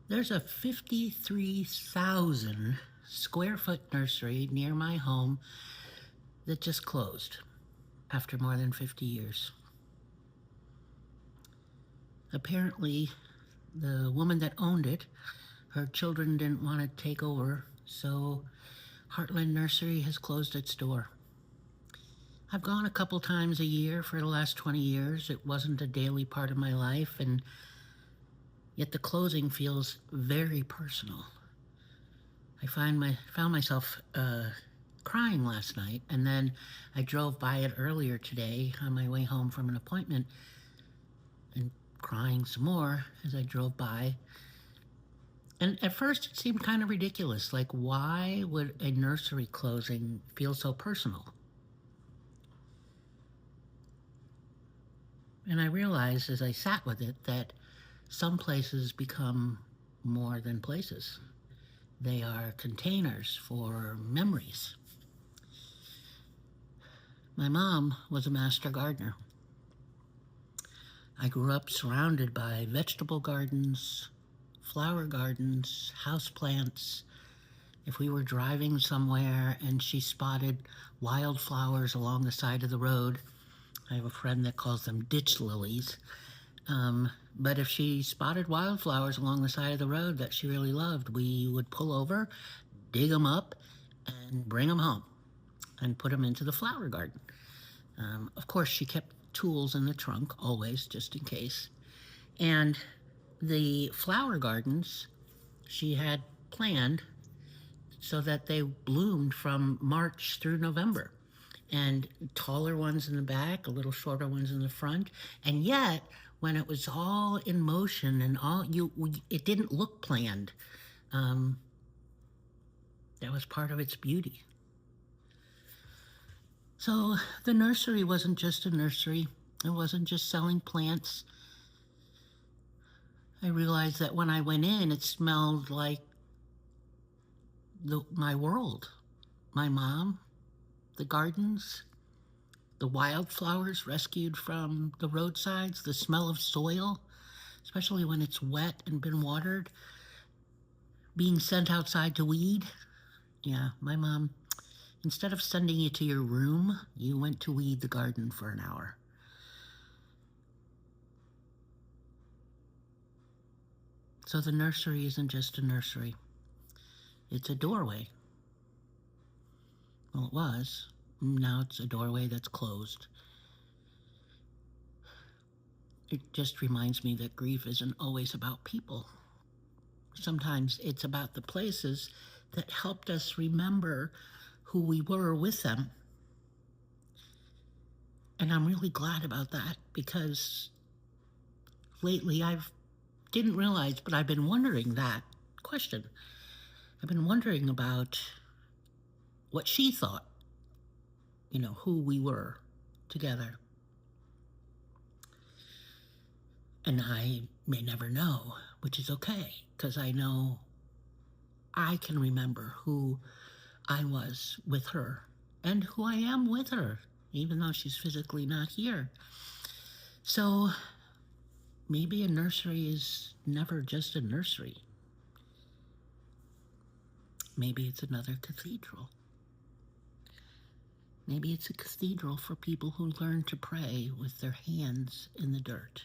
There's a 53,000 square foot nursery near my home that just closed after more than 50 years. Apparently, the woman that owned it, her children didn't want to take over, so Heartland Nursery has closed its door. I've gone a couple times a year for the last 20 years. It wasn't a daily part of my life, and yet the closing feels very personal. I found myself crying last night, and then I drove by it earlier today on my way home from an appointment, and crying some more as I drove by. And at first it seemed kind of ridiculous, like why would a nursery closing feel so personal? And I realized as I sat with it that some places become more than places. They are containers for memories. My mom was a master gardener. I grew up surrounded by vegetable gardens, flower gardens, houseplants. If we were driving somewhere and she spotted wildflowers along the side of the road, I have a friend that calls them ditch lilies. But if she spotted wildflowers along the side of the road that she really loved, we would pull over, dig them up, and bring them home and put them into the flower garden. Of course, she kept tools in the trunk, always, just in case. And the flower gardens she had planned so that they bloomed from March through November. And taller ones in the back, a little shorter ones in the front. And yet, when it was all in motion and it didn't look planned. That was part of its beauty. So the nursery wasn't just a nursery. It wasn't just selling plants. I realized that when I went in, it smelled like my world. My mom, the gardens, the wildflowers rescued from the roadsides, the smell of soil, especially when it's wet and been watered, being sent outside to weed. Yeah, my mom, instead of sending you to your room, you went to weed the garden for an hour. So the nursery isn't just a nursery. It's a doorway. Well, it was. Now it's a doorway that's closed. It just reminds me that grief isn't always about people. Sometimes it's about the places that helped us remember who we were with them. And I'm really glad about that because lately didn't realize, but I've been wondering that question. I've been wondering about what she thought, who we were together. And I may never know, which is okay, because I know I can remember who I was with her and who I am with her, even though she's physically not here. So maybe a nursery is never just a nursery. Maybe it's another cathedral. Maybe it's a cathedral for people who learn to pray with their hands in the dirt.